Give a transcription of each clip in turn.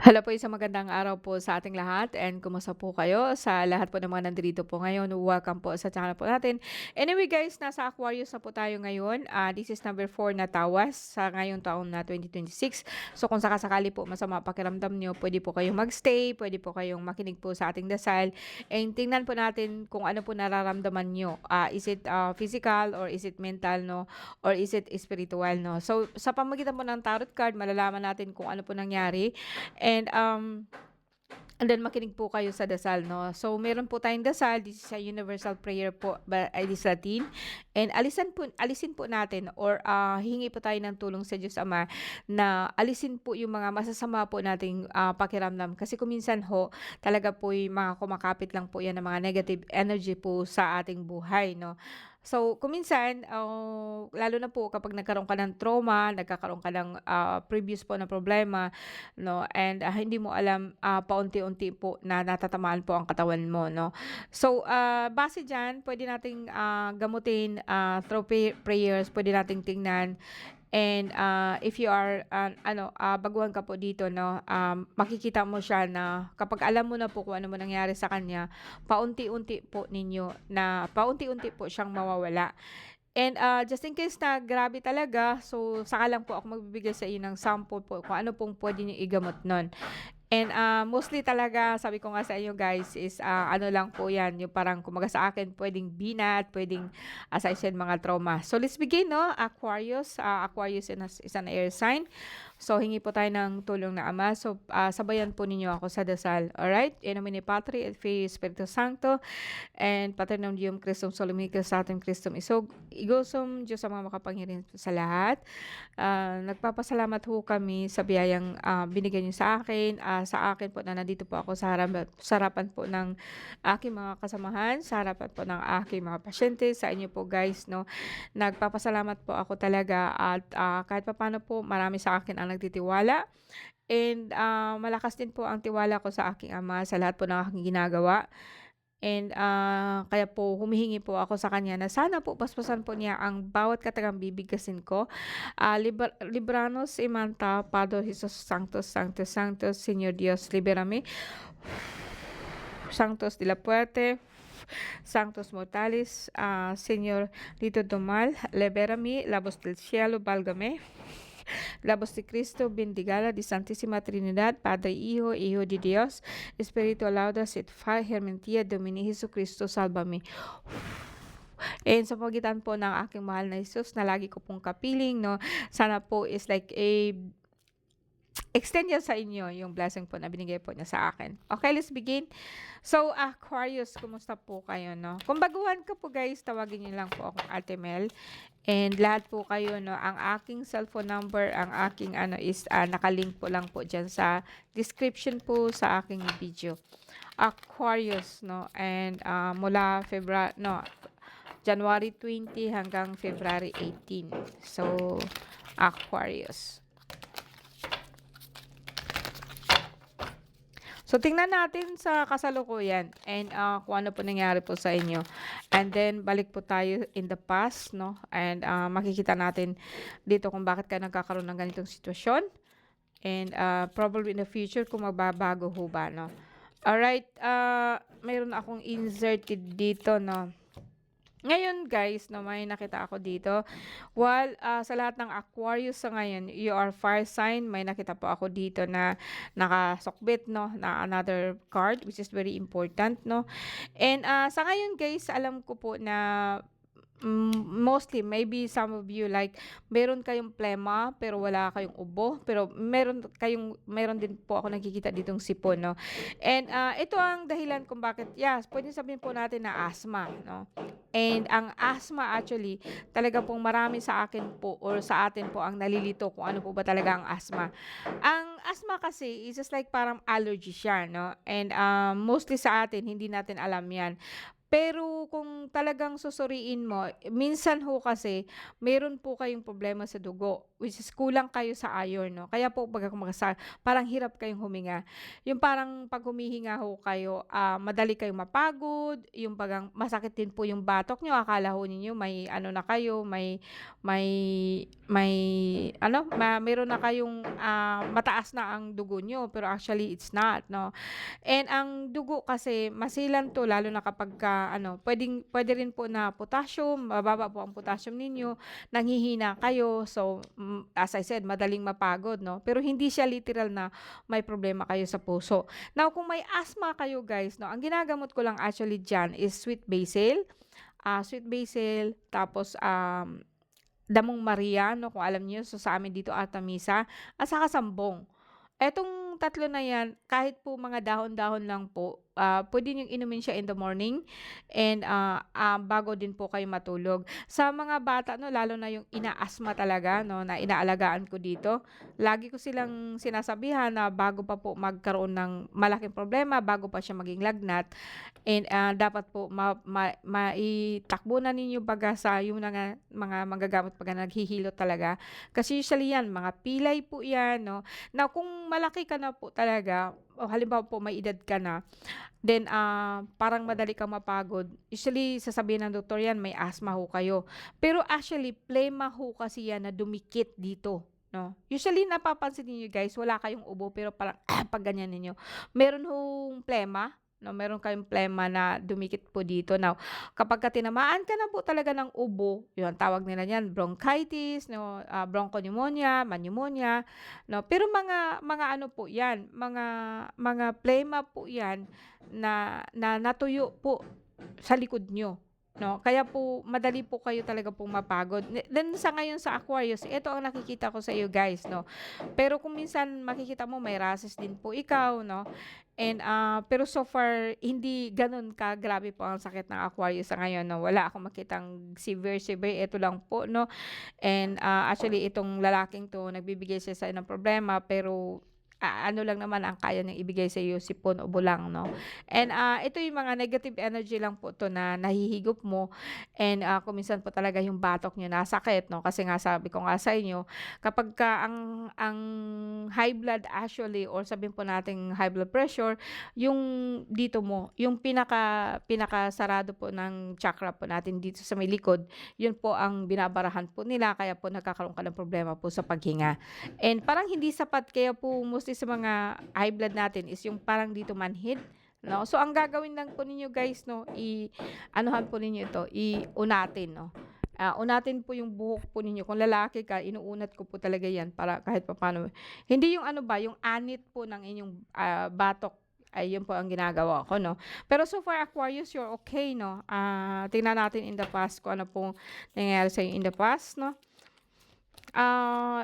Hello po, isang magandang araw po sa ating lahat and kumusta po kayo? Sa lahat po ng mga nandito po ngayon, welcome po sa channel po natin. Anyway guys, nasa Aquarius na po tayo ngayon. This is number 4 na tawas sa ngayong taon na 2026. So kung sakasakali po masama pakiramdam nyo, pwede po kayong magstay, pwede po kayong makinig po sa ating dasal. And tingnan po natin kung ano po nararamdaman nyo. Is it physical or is it mental, no? Or is it spiritual, no? So sa pamagitan po ng tarot card, malalaman natin kung ano po nangyari. And then makinig po kayo sa dasal, no? So, meron po tayong dasal. This is a universal prayer po, this Latin. And alisin po natin or hingi po tayo ng tulong sa Diyos Ama na alisin po yung mga masasama po nating pakiramdam. Kasi kung minsan ho, talaga po yung mga kumakapit lang po yan ng mga negative energy po sa ating buhay, no? So, kung minsan, lalo na po kapag nagkaroon ka ng trauma, nagkakaroon ka ng previous po na problema, no, and hindi mo alam, paunti-unti po na natatamaan po ang katawan mo, no. So, base diyan puwede nating gamutin through prayers, puwede nating tingnan. And if you are baguhan ka po dito, no, makikita mo siya na kapag alam mo na po kung ano man nangyari sa kanya, paunti-unti po siyang mawawala. And just in case na grabe talaga, so saka lang po ako magbibigay sa iyo ng sample po kung ano pong puwede niyong igamot nun. And mostly talaga sabi ko nga sa inyo guys is ano lang po 'yan, yung parang kumbaga sa akin puwedeng binat, puwedeng as I said mga trauma. So let's begin, no, Aquarius. Aquarius is an air sign. So hingi po tayo ng tulong na Ama. So sabayan po ninyo ako sa dasal. Alright? In nomine Patri et Filii Spiritus Sancto and Paternum Deum Christum Solumicus Sanctum Christum Isog Igosum Diyos ang mga makapangyarihan sa lahat. Nagpapasalamat ho kami sa biyayang binigay niyo sa akin po na nandito po ako sa harapan po ng aking mga kasamahan, sa harapan po ng aking mga pasyente, sa inyo po guys, no. Nagpapasalamat po ako talaga at kahit papaano po marami sa akin ang nagtitiwala. And malakas din po ang tiwala ko sa aking Ama sa lahat po ng aking ginagawa. And kaya po humihingi po ako sa kanya na sana po paspasan po niya ang bawat katagang bibigkasin ko. Libranos imanta, Padre Jesus Sanctus, Sanctus, Sanctus, Señor Dios, liberame. Sanctus de la Puerte, Sanctus Mortalis, Señor Lito Domal, liberame, labos del cielo, válgame. La voz de Cristo, bendigada de Santísima Trinidad, Padre, Hijo, Hijo de Dios, Espíritu laudas et fermentia Domini Jesucristo, salvame. And sa pagitan po ng aking mahal na Jesus na lagi ko pong kapiling, no, sana po is like a extend yan sa inyo yung blessing po na binigay po niya sa akin. Okay, let's begin. So, Aquarius, kumusta po kayo, no? Kung baguhan ka po guys, tawagin niyo lang po akong Ate Mel. And lahat po kayo, no, ang aking cellphone number, ang aking is nakalink po lang po dyan sa description po sa aking video. Aquarius, no, and mula January 20 hanggang February 18. So, Aquarius. So, tingnan natin sa kasalukuyan and kung ano po nangyari po sa inyo. And then, balik po tayo in the past, no? And makikita natin dito kung bakit ka nagkakaroon ng ganitong sitwasyon. And probably in the future kung magbabago ho ba, no? Alright, mayroon akong inserted dito, no? Ngayon guys, no, may nakita ako dito. While sa lahat ng Aquarius sa ngayon, you are fire sign, may nakita po ako dito na nakasukbit, no, na another card which is very important, no. And sa ngayon guys, alam ko po na mostly maybe some of you like meron kayong plema pero wala kayong ubo, pero meron din po ako nakikita ditong sipon, no. And ito ang dahilan kung bakit, yes, pwede sabihin po natin na asthma, no. And ang asthma actually talaga pong marami sa akin po or sa atin po ang nalilito kung ano po ba talaga ang asthma. Ang asthma kasi is just like parang allergy siya, no. And mostly sa atin hindi natin alam 'yan. Pero po kung talagang susuriin mo, minsan ho kasi meron po kayong problema sa dugo, which is kulang kayo sa iron 'no, kaya po pagka parang hirap kayong huminga. Yung parang 'pag humihinga ho kayo, madali kayong mapagod, yung bagang masakit din po yung batok niyo, akala ho ninyo may ano na kayo, may may ano, meron na kayong, mataas na ang dugo niyo, pero actually it's not 'no. And ang dugo kasi maselan 'to lalo na kapagka ano, puwede rin po na potassium, mababa po ang potassium ninyo, nanghihina kayo. So, as I said, madaling mapagod 'no, pero hindi siya literal na may problema kayo sa puso. Now kung may asthma kayo guys 'no, ang ginagamot ko lang actually diyan is sweet basil tapos, damong Maria 'no, kung alam niyo. So, sa amin dito Artemisa at saka sambong. Etong tatlo na 'yan, kahit po mga dahon-dahon lang po, puwede niyong inumin siya in the morning and, bago din po kayo matulog. Sa mga bata 'no, lalo na yung ina-asthma talaga 'no, na inaalagaan ko dito, lagi ko silang sinasabihan na bago pa po magkaroon ng malaking problema, bago pa siya maging lagnat and, dapat po maitakbo na ninyo baga sa yung mga manggagamot pagka naghihilot talaga. Kasi usually 'yan, mga pilay po 'yan 'no. Now kung malaki ka na po talaga o halimbawa po may edad ka na, then, parang madali kang mapagod, usually sasabihin ng doktor 'yan may asthma ho kayo. Pero actually plema ho kasi 'yan na dumikit dito 'no. Usually napapansin niyo guys wala kayong ubo pero parang 'pag ganyan ninyo, meron hong plema 'no, meron kayong plema na dumikit po dito. Now kapagka tinamaan ka na po talaga ng ubo, 'yun tawag nila niyan bronchitis 'no, bronchopneumonia, pneumonia 'no. Pero mga ano po 'yan, mga plema po 'yan na natuyo po sa likod niyo 'no. Kaya po madali po kayo talaga pong mapagod. Then sa ngayon sa Aquarius, ito ang nakikita ko sa iyo guys 'no. Pero kung minsan makikita mo may rashes din po ikaw 'no. And, pero so far hindi gano'n kagrabe po ang sakit ng Aquarius sa ngayon 'no. Wala akong makitang severe, ito lang po 'no. And, actually itong lalaking 'to nagbibigay siya sa'yo ng problema pero, ano lang naman ang kaya niyang ibigay sa iyo sipon o bulang 'no. And, ito yung mga negative energy lang po 'to na nahihigop mo and, kung minsan po talaga yung batok niyo nasakit 'no, kasi nga sabi ko nga sa inyo kapagka ang high blood actually or sabihin po nating high blood pressure, yung dito mo, yung pinakasarado po ng chakra po natin dito sa may likod, yun po ang binabarahan po nila kaya po nagkakaroon ka ng problema po sa paghinga. And parang hindi sapat kaya po mostly sa mga high blood natin is yung parang dito manhid, 'no. So ang gagawin lang po ninyo guys 'no, anuhan po ninyo ito, iunatin 'no. Unatin po yung buhok po ninyo. Kung lalaki ka, inuunat ko po talaga 'yan para kahit papaano hindi yung ano ba, yung anit po ng inyong, batok, ay yun po ang ginagawa ko 'no. Pero so far Aquarius, you're okay 'no. Tingnan natin in the past kung ano pong nangyayari sa'yo in the past 'no.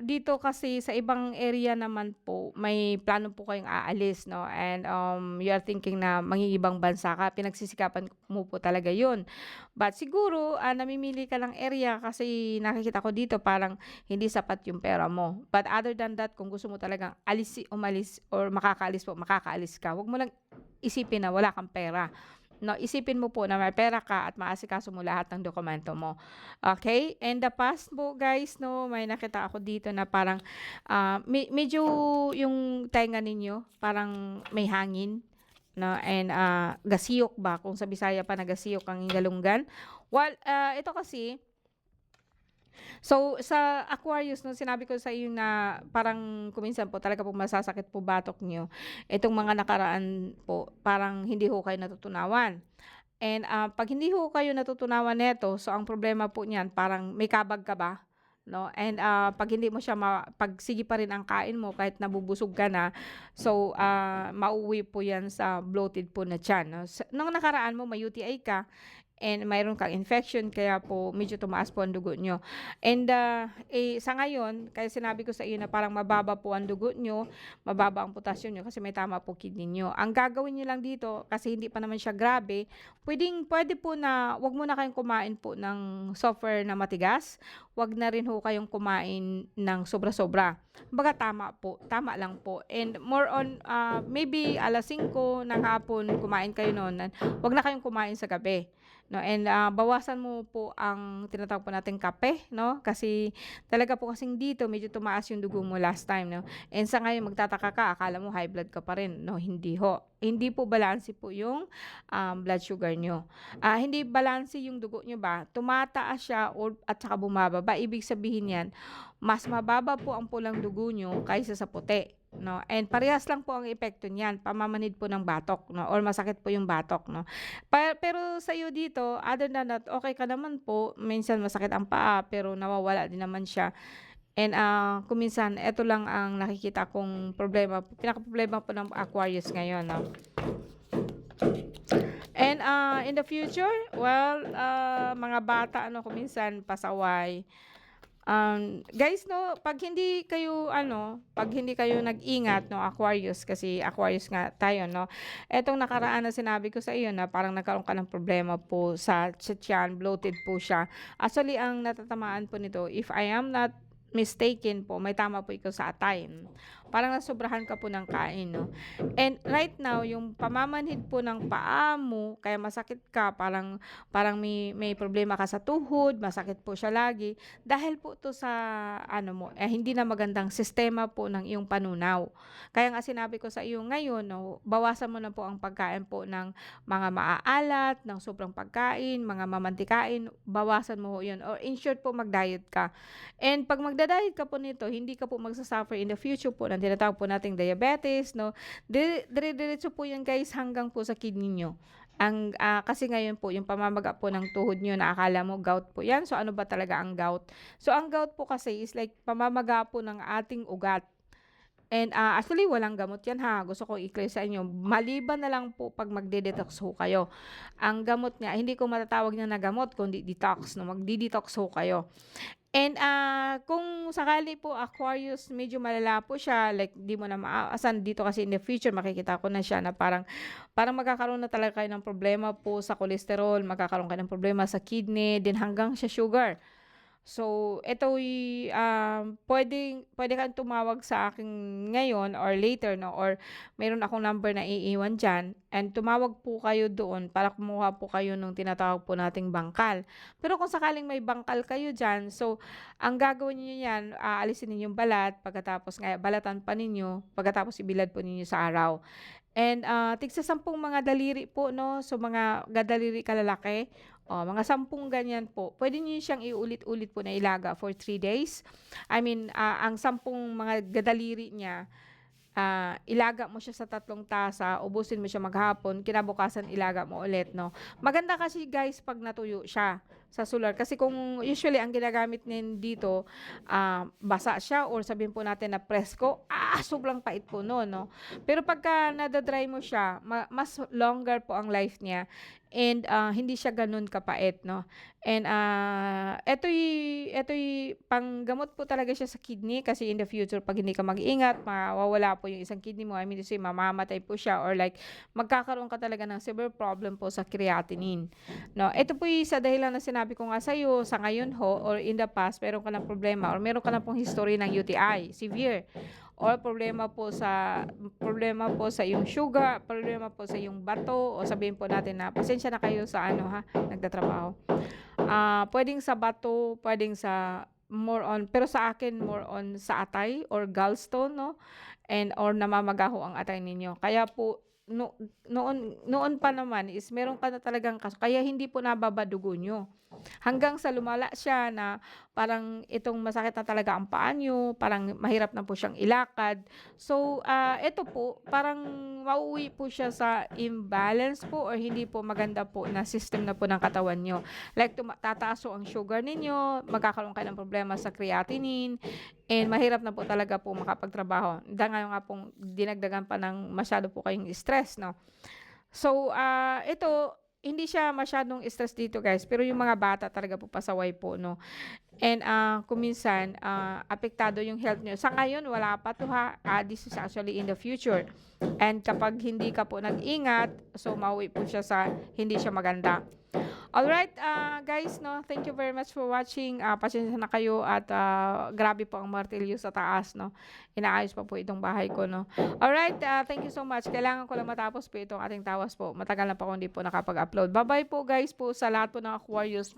Dito kasi sa ibang area naman po, may plano po kayong aalis 'no and, you are thinking na mangingibang bansa ka, pinagsisikapan mo po talaga 'yun. But siguro, namimili ka ng area kasi nakikita ko dito parang hindi sapat yung pera mo. But other than that, kung gusto mo talagang umalis or makakaalis ka, 'wag mo lang isipin na wala kang pera. 'No, isipin mo po na may pera ka at maasikaso mo lahat ng dokumento mo, okay. And the past po guys 'no, may nakita ako dito na parang, medyo yung tenga ninyo parang may hangin 'no and, gasiyok ba kung sa Bisaya pa na gasiyok ang hingalunggan. Well, ito kasi so, sa Aquarius 'no, sinabi ko sa iyo na parang kung minsan po talaga po masasakit po batok niyo, itong mga nakaraan po parang hindi ho kayo natutunawan. And, 'pag hindi ho kayo natutunawan nito, so ang problema po niyan parang may kabag ka ba, 'no, and, 'pag hindi mo siya 'pag sige pa rin ang kain mo kahit nabubusog ka na, so, mauuwi po 'yan sa bloated po na tiyan 'no. Nung nakaraan mo may UTI ka and mayroon kang infection kaya po medyo tumaas po ang dugo niyo. And, sa ngayon kaya sinabi ko sa iyo na parang mababa po ang dugo niyo, mababa ang potassium niyo kasi may tama po kidney niyo. Ang gagawin niyo lang dito kasi hindi pa naman siya grabe, puwede po na 'wag muna kayong kumain po ng software na matigas, 'wag na rin ho kayong kumain ng sobra-sobra. Kumbaga tama lang po and more on, maybe 5:00 ng hapon kumain kayo no'n, 'wag na kayong kumain sa gabi. no, and bawasan mo po ang tinatawag po nating kape, no, kasi talaga po kasing dito medyo tumaas yung dugo mo last time, no, and sa ngayon magtataka ka akala mo high blood ka pa rin, no, hindi ho. Hindi po balanse po yung blood sugar nyo. Hindi balanse yung dugo nyo ba, tumataas siya or at saka bumababa. Ibig sabihin yan, mas mababa po ang pulang dugo nyo kaysa sa puti, no? And parehas lang po ang epekto niyan, pamamanhid po ng batok, no? Or masakit po yung batok, no? Pero sa iyo dito, other than that, okay ka naman po. Minsan masakit ang paa, pero nawawala din naman siya. And kung minsan, eto lang ang nakikita kong problema, pinaka-problema po ng Aquarius ngayon, no? And in the future, well, mga bata, ano, kung minsan pasaway. Guys, no, pag hindi kayo nag-ingat, no, Aquarius, kasi Aquarius nga tayo, no. Etong nakaraan na sinabi ko sa iyo na parang nagkaroon ka ng problema po sa tiyan, bloated po siya. Actually, ang natatamaan po nito, if I am not mistaken po, may tama po ikaw sa atay. Parang nasobrahan ka po ng kain, no? And right now, yung pamamanhid po ng paa mo, kaya masakit ka, parang may problema ka sa tuhod, masakit po siya lagi, dahil po to sa, ano mo, hindi na magandang sistema po ng iyong panunaw. Kaya nga sinabi ko sa iyo ngayon, no, bawasan mo na po ang pagkain po ng mga maaalat, ng sobrang pagkain, mga mamantikain, bawasan mo yun. Or in short po, mag-diet ka. And pag magda-diet ka po nito, hindi ka po magsasuffer in the future po ng tinatawag po nating diabetes, no? Dire-diretso po yan guys hanggang po sa kidney nyo. Kasi ngayon po, yung pamamaga po ng tuhod nyo na akala mo gout po yan. So ano ba talaga ang gout? So ang gout po kasi is like pamamaga po ng ating ugat. And actually walang gamot yan ha. Gusto ko i-clear sa inyo. Maliban na lang po pag magde-detox ho kayo. Ang gamot niya, hindi ko matatawag niya na gamot kundi detox, no? Magdi-detox ho kayo. And kung sakali po Aquarius, medyo malala po siya, like di mo na maaasahan dito kasi in the future makikita ko na siya na parang magkakaroon na talaga kayo ng problema po sa cholesterol, magkakaroon kayo ng problema sa kidney, din hanggang sa sugar. So, ito'y pwede kang tumawag sa akin ngayon or later, no? Or meron akong number na iiwan dyan. And tumawag po kayo doon para kumuha po kayo nung tinatawag po nating bangkal. Pero kung sakaling may bangkal kayo dyan, so, ang gagawin niyo yan, aalisin ninyo yung balat, pagkatapos balatan pa ninyo, pagkatapos ibilad po ninyo sa araw. And tigsa 10 mga daliri po, no? So, mga gadaliri kalalaki, mga 10 ganyan po. Pwede niyo siyang iulit-ulit po na ilaga for 3 days. I mean, ang 10 mga gadaliri niya, ilaga mo siya sa 3 tasa, ubusin mo siya maghapon, kinabukasan ilaga mo ulit, no? Maganda kasi guys pag natuyo siya sa solar. Kasi kung usually ang ginagamit nin dito, basa siya or sabihin po natin na presko, sobrang pait po no, no? Pero pagka nadadry mo siya, mas longer po ang life niya. And hindi siya ganun kapait, no? And eto'y panggamot po talaga siya sa kidney kasi in the future pag hindi ka mag-ingat, mawawala po yung isang kidney mo. I mean to say, mamamatay po siya or like magkakaroon ka talaga ng severe problem po sa creatinine. No, ito po yung sa dahilan na sinabi ko nga sa iyo sa ngayon ho or in the past, meron ka ng problema or meron ka na pong history ng UTI, severe or problema po sa iyong sugar, problema po sa iyong bato o sabihin po natin na pasensya na kayo sa ano ha, nagtatrabaho. Pwedeng sa bato, pwedeng sa more on, pero sa akin more on sa atay or gallstone, no? And or namamagaho ang atay ninyo. Kaya po noon pa naman is meron ka na talagang kaso. Kaya hindi po nababadugo nyo. Hanggang sa lumala siya na parang itong masakit na talaga ang paa nyo, parang mahirap na po siyang ilakad. So, ito po, parang mauwi po siya sa imbalance po or hindi po maganda po na system na po ng katawan nyo. Like, tataas po ang sugar ninyo, magkakaroon kayo ng problema sa creatinine, and mahirap na po talaga po makapagtrabaho. Dahil nga pong dinagdagan pa ng masyado po kayong stress, no? So, ito, hindi siya masyadong stress dito guys, pero yung mga bata talaga po pasaway po, no? And kung minsan, apektado yung health nyo. Sa ngayon, wala pa to ha. This is actually in the future. And kapag hindi ka po nag-ingat, so mauwi po siya sa hindi siya maganda. Alright, guys 'no, thank you very much for watching. Pasensya na kayo at, grabe po ang martilyo sa taas 'no. Inaayos pa po itong bahay ko 'no. Alright, thank you so much. Kailangan ko lang matapos po itong ating tawas po. Matagal na po ako hindi po nakapag-upload. Bye-bye po guys po sa lahat po ng Aquarius.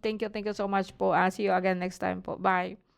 Thank you so much po. See you again next time po. Bye.